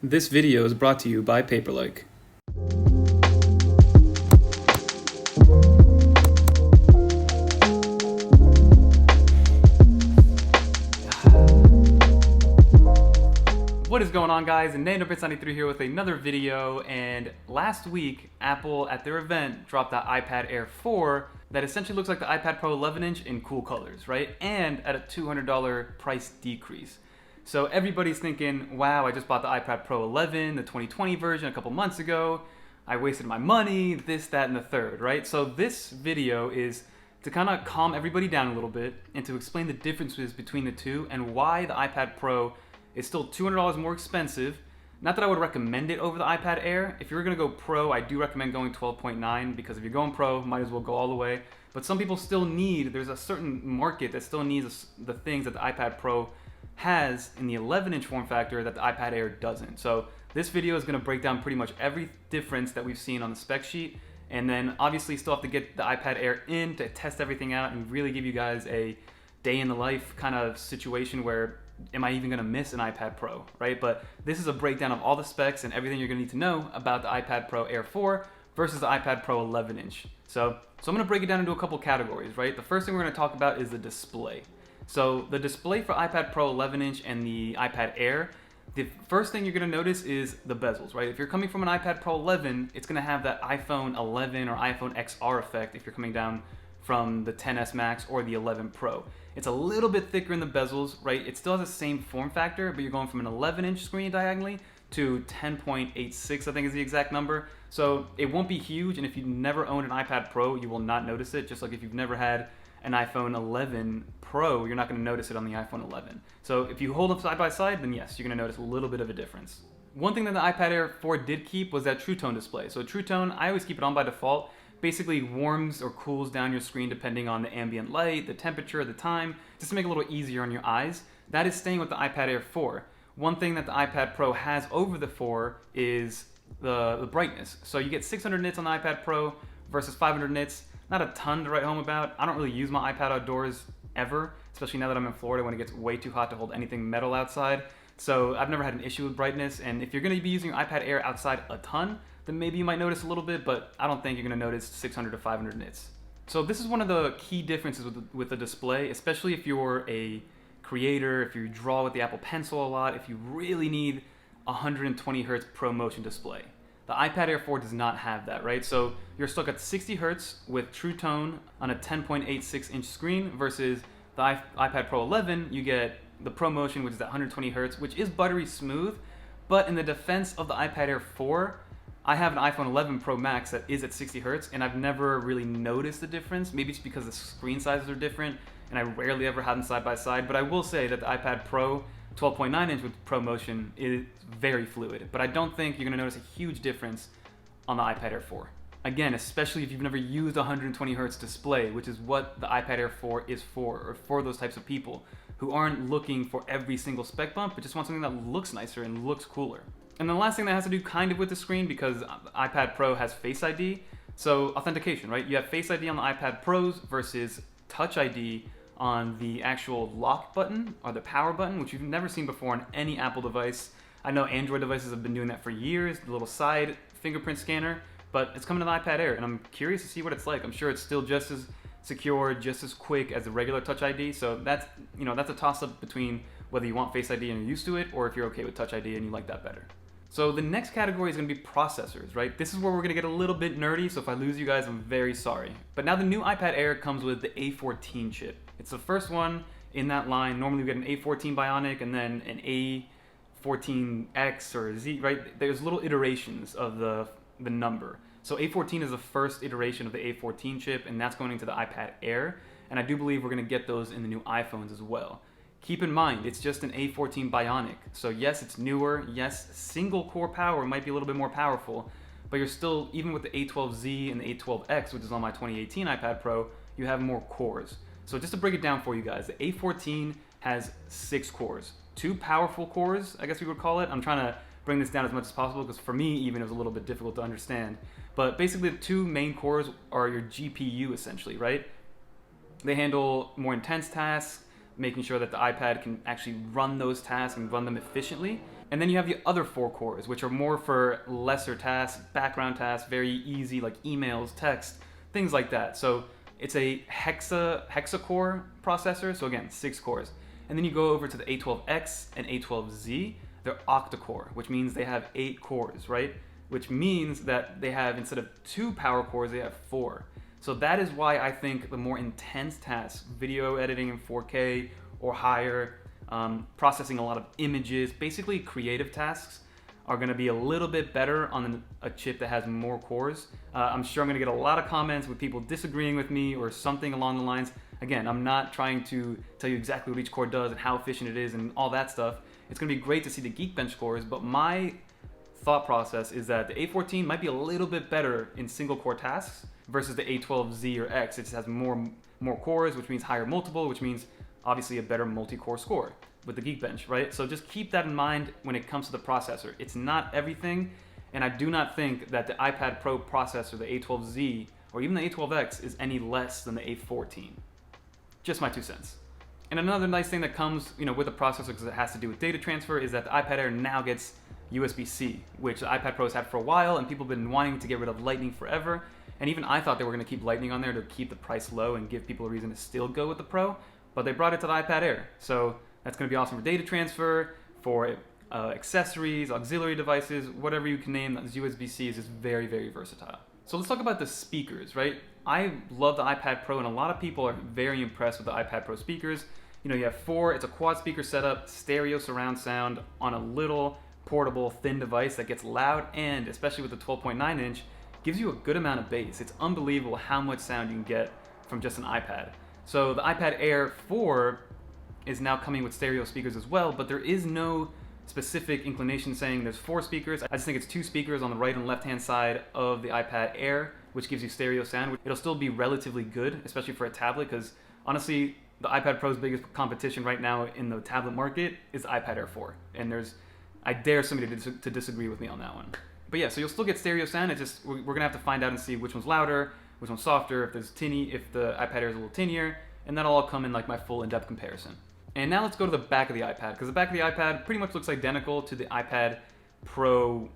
This video is brought to you by Paperlike. What is going on, guys? And NandoBits93 here with another video. And last week, Apple at their event dropped the iPad Air 4 that essentially looks like the iPad Pro 11-inch in cool colors, right? And at a $200 price decrease. So everybody's thinking, wow, I just bought the iPad Pro 11, the 2020 version a couple months ago. I wasted my money, this, that, and the third, right? So this video is to kind of calm everybody down a little bit and to explain the differences between the two and why the iPad Pro is still $200 more expensive. Not that I would recommend it over the iPad Air. If you're going to go Pro, I do recommend going 12.9 because if you're going Pro, might as well go all the way. But some people still need, there's a certain market that still needs the things that the iPad Pro has in the 11-inch form factor that the iPad Air doesn't. So this video is going to break down pretty much every difference that we've seen on the spec sheet, and then obviously still have to get the iPad Air in to test everything out and really give you guys a day in the life kind of situation where am I even going to miss an iPad Pro, right? But this is a breakdown of all the specs and everything you're going to need to know about the iPad Pro Air 4 versus the iPad Pro 11-inch. So I'm going to break it down into a couple categories, right? The first thing we're going to talk about is the display. So the display for iPad Pro 11-inch and the iPad Air, the first thing you're going to notice is the bezels, right? If you're coming from an iPad Pro 11, it's going to have that iPhone 11 or iPhone XR effect if you're coming down from the XS Max or the 11 Pro. It's a little bit thicker in the bezels, right? It still has the same form factor, but you're going from an 11-inch screen diagonally to 10.86, I think is the exact number. So it won't be huge, and if you've never owned an iPad Pro, you will not notice it, just like if you've never had an iPhone 11 Pro, you're not going to notice it on the iPhone 11. So if you hold them side by side, then yes, you're going to notice a little bit of a difference. One thing that the iPad Air 4 did keep was that True Tone display. So True Tone, I always keep it on by default. Basically warms or cools down your screen depending on the ambient light, the temperature, the time, just to make it a little easier on your eyes. That is staying with the iPad Air 4. One thing that the iPad Pro has over the 4 is the brightness. So you get 600 nits on the iPad Pro versus 500 nits. Not a ton to write home about. I don't really use my iPad outdoors ever, especially now that I'm in Florida when it gets way too hot to hold anything metal outside. So I've never had an issue with brightness, and if you're going to be using your iPad Air outside a ton, then maybe you might notice a little bit, but I don't think you're going to notice 600 to 500 nits. So this is one of the key differences with the display, especially if you're a creator, if you draw with the Apple Pencil a lot, if you really need 120 Hz ProMotion display. The iPad Air 4 does not have that, right? So you're stuck at 60 Hz with True Tone on a 10.86-inch screen versus the iPad Pro 11, you get the ProMotion, which is at 120 Hz, which is buttery smooth, but in the defense of the iPad Air 4, I have an iPhone 11 Pro Max that is at 60 Hz, and I've never really noticed the difference. Maybe it's because the screen sizes are different, and I rarely ever have them side by side, but I will say that the iPad Pro 12.9-inch with ProMotion is very fluid, but I don't think you're going to notice a huge difference on the iPad Air 4. Again, especially if you've never used a 120 Hz display, which is what the iPad Air 4 is or for those types of people who aren't looking for every single spec bump, but just want something that looks nicer and looks cooler. And the last thing that has to do kind of with the screen, because the iPad Pro has Face ID, so authentication, right? You have Face ID on the iPad Pros versus Touch ID on the actual lock button or the power button, which you've never seen before on any Apple device. I know Android devices have been doing that for years, the little side fingerprint scanner, but it's coming to the iPad Air, and I'm curious to see what it's like. I'm sure it's still just as secure, just as quick as the regular Touch ID, so that's a toss-up between whether you want Face ID and you're used to it, or if you're okay with Touch ID and you like that better. So the next category is going to be processors, right? This is where we're going to get a little bit nerdy, so if I lose you guys, I'm very sorry. But now the new iPad Air comes with the A14 chip. It's the first one in that line. Normally we get an A14 Bionic and then an A14X or Z, right? There's little iterations of the number. So A14 is the first iteration of the A14 chip, and that's going into the iPad Air. And I do believe we're going to get those in the new iPhones as well. Keep in mind, it's just an A14 Bionic. So yes, it's newer. Yes, single core power might be a little bit more powerful, but you're still, even with the A12Z and the A12X, which is on my 2018 iPad Pro, you have more cores. So just to break it down for you guys, the A14 has 6 cores. 2 powerful cores, I guess we would call it. I'm trying to bring this down as much as possible because for me, even, it was a little bit difficult to understand. But basically, the 2 main cores are your GPU, essentially, right? They handle more intense tasks, making sure that the iPad can actually run those tasks and run them efficiently. And then you have the other 4 cores, which are more for lesser tasks, background tasks, very easy, like emails, text, things like that. So it's a hexa-core processor, so again, 6 cores. And then you go over to the A12X and A12Z, they're octa-core, which means they have 8 cores, right? Which means that they have, instead of 2 power cores, they have 4. So that is why I think the more intense tasks, video editing in 4K or higher, processing a lot of images, basically creative tasks, are going to be a little bit better on a chip that has more cores. I'm sure I'm going to get a lot of comments with people disagreeing with me or something along the lines. Again, I'm not trying to tell you exactly what each core does and how efficient it is and all that stuff. It's going to be great to see the Geekbench scores, but my thought process is that the A14 might be a little bit better in single core tasks versus the A12Z or X. It just has more cores, which means higher multiple, which means obviously a better multi-core score with the Geekbench, right? So just keep that in mind when it comes to the processor. It's not everything, and I do not think that the iPad Pro processor, the A12Z, or even the A12X is any less than the A14. Just my 2 cents. And another nice thing that comes, with the processor, because it has to do with data transfer, is that the iPad Air now gets USBC, which the iPad Pro's had for a while, and people have been wanting to get rid of Lightning forever. And even I thought they were going to keep Lightning on there to keep the price low and give people a reason to still go with the Pro, but they brought it to the iPad Air. So that's going to be awesome for data transfer, for accessories, auxiliary devices, whatever you can name. USB-C is just very, very versatile. So let's talk about the speakers, right? I love the iPad Pro, and a lot of people are very impressed with the iPad Pro speakers. You have 4, it's a quad speaker setup, stereo surround sound on a little portable thin device that gets loud, and especially with the 12.9 inch, gives you a good amount of bass. It's unbelievable how much sound you can get from just an iPad. So the iPad Air 4 is now coming with stereo speakers as well, but there is no specific inclination saying there's 4 speakers. I just think it's 2 speakers on the right and left hand side of the iPad Air, which gives you stereo sound. It'll still be relatively good, especially for a tablet, because honestly, the iPad Pro's biggest competition right now in the tablet market is the iPad Air 4. And I dare somebody to disagree with me on that one. But yeah, so you'll still get stereo sound. It's just, we're gonna have to find out and see which one's louder, which one's softer, if the iPad Air is a little tinier, and that'll all come in like my full in-depth comparison. And now let's go to the back of the iPad, because the back of the iPad pretty much looks identical to the iPad Pro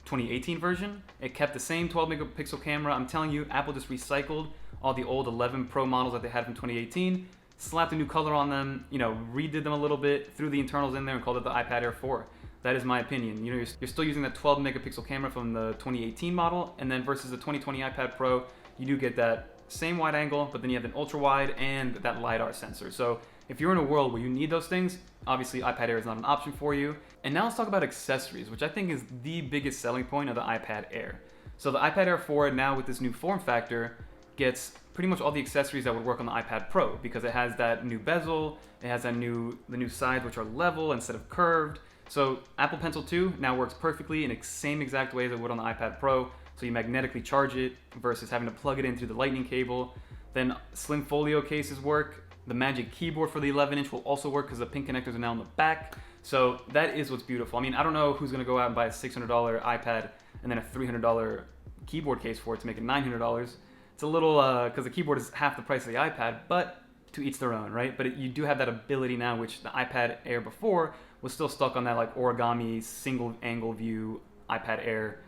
2018 version. It kept the same 12 megapixel camera. I'm telling you, Apple just recycled all the old 11 Pro models that they had from 2018, slapped a new color on them, redid them a little bit, threw the internals in there and called it the iPad Air 4. That is my opinion. You're still using that 12 megapixel camera from the 2018 model, and then versus the 2020 iPad Pro, you do get that same wide angle, but then you have an ultra wide and that LiDAR sensor. So if you're in a world where you need those things, obviously iPad Air is not an option for you. And now let's talk about accessories, which I think is the biggest selling point of the iPad Air. So the iPad Air 4 now with this new form factor gets pretty much all the accessories that would work on the iPad Pro, because it has that new bezel, it has the new sides which are level instead of curved. So Apple Pencil 2 now works perfectly in the same exact way as it would on the iPad Pro. So you magnetically charge it versus having to plug it in through the lightning cable. Then slim folio cases work. The Magic Keyboard for the 11-inch will also work because the pin connectors are now on the back. So that is what's beautiful. I mean, I don't know who's going to go out and buy a $600 iPad and then a $300 keyboard case for it to make it $900. It's a little, because the keyboard is half the price of the iPad, but to each their own, right? But you do have that ability now, which the iPad Air before was still stuck on that like origami single angle view iPad Air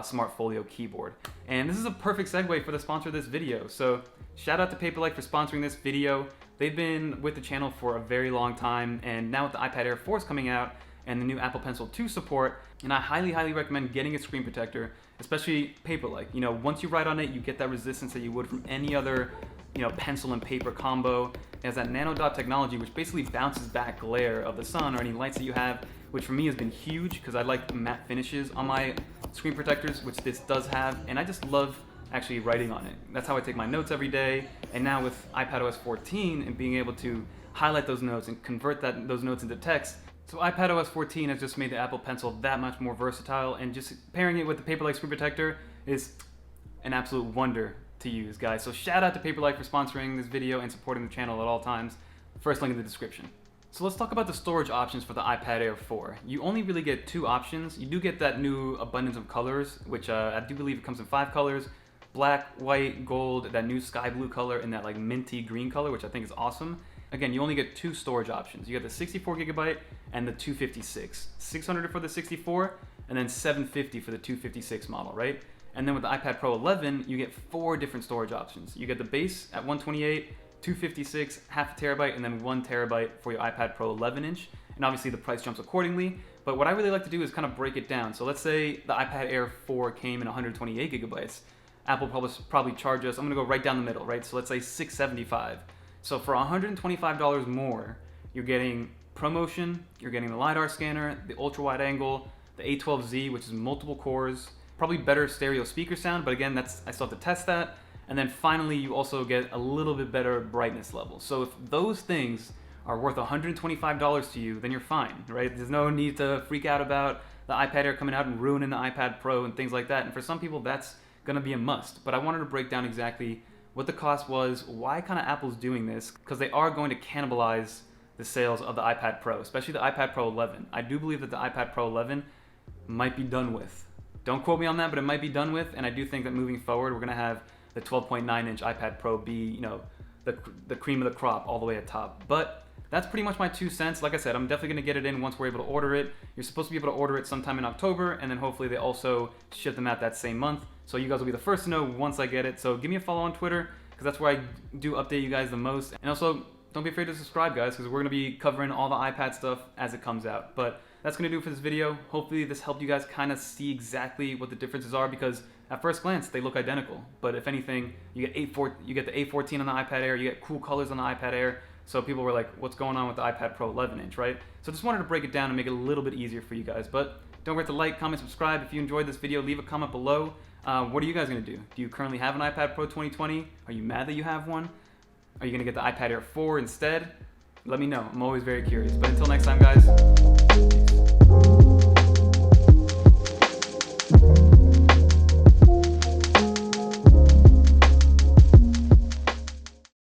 Smart Folio keyboard. And this is a perfect segue for the sponsor of this video. So shout out to Paperlike for sponsoring this video. They've been with the channel for a very long time, and now with the iPad Air 4 coming out and the new Apple Pencil 2 support, and I highly, highly recommend getting a screen protector, especially Paperlike. Once you write on it, you get that resistance that you would from any other, pencil and paper combo. It has that nano dot technology, which basically bounces back glare of the sun or any lights that you have, which for me has been huge because I like matte finishes on my screen protectors, which this does have, and I just love actually writing on it. That's how I take my notes every day. And now with iPadOS 14 and being able to highlight those notes and convert those notes into text, so iPadOS 14 has just made the Apple Pencil that much more versatile, and just pairing it with the Paperlike screen protector is an absolute wonder to use, guys. So shout out to Paperlike for sponsoring this video and supporting the channel at all times. First link in the description. So let's talk about the storage options for the iPad Air 4. You only really get 2 options. You do get that new abundance of colors, which I do believe it comes in 5 colors. Black, white, gold, that new sky blue color, and that like minty green color, which I think is awesome. again, you only get 2 storage options. You get the 64 gigabyte and the 256. 600 for the 64 and then 750 for the 256 model, right? And then with the iPad Pro 11, you get 4 different storage options. You get the base at 128, 256, half a terabyte, and then 1 terabyte for your iPad Pro 11-inch. And obviously the price jumps accordingly. But what I really like to do is kind of break it down. So let's say the iPad Air 4 came in 128 gigabytes. Apple probably charge us, I'm gonna go right down the middle, right? So let's say $675. So for $125 more, you're getting ProMotion, you're getting the LiDAR scanner, the ultra wide angle, the A12Z, which is multiple cores, probably better stereo speaker sound, but again, I still have to test that. And then finally, you also get a little bit better brightness level. So if those things are worth $125 to you, then you're fine, right? There's no need to freak out about the iPad Air coming out and ruining the iPad Pro and things like that. And for some people, that's gonna be a must. But I wanted to break down exactly what the cost was, why kind of Apple's doing this, because they are going to cannibalize the sales of the iPad Pro, especially the iPad Pro 11. I do believe that the iPad Pro 11 might be done with. Don't quote me on that, but it might be done with, and I do think that moving forward, we're gonna have the 12.9-inch iPad Pro be, you know, the cream of the crop all the way at top. But that's pretty much my 2 cents. Like I said, I'm definitely gonna get it in once we're able to order it. You're supposed to be able to order it sometime in October, and then hopefully they also ship them out that same month. So you guys will be the first to know once I get it. So give me a follow on Twitter, because that's where I do update you guys the most. And also, don't be afraid to subscribe, guys, because we're gonna be covering all the iPad stuff as it comes out. But that's gonna do it for this video. Hopefully this helped you guys kind of see exactly what the differences are, because at first glance they look identical. But if anything, you get the A14 on the iPad Air, you get cool colors on the iPad Air. So people were like, what's going on with the iPad Pro 11-inch, right? So just wanted to break it down and make it a little bit easier for you guys. But don't forget to like, comment, subscribe. If you enjoyed this video, leave a comment below. What are you guys gonna do? Do you currently have an iPad Pro 2020? Are you mad that you have one? Are you gonna get the iPad Air 4 instead? Let me know. I'm always very curious. But until next time, guys, peace.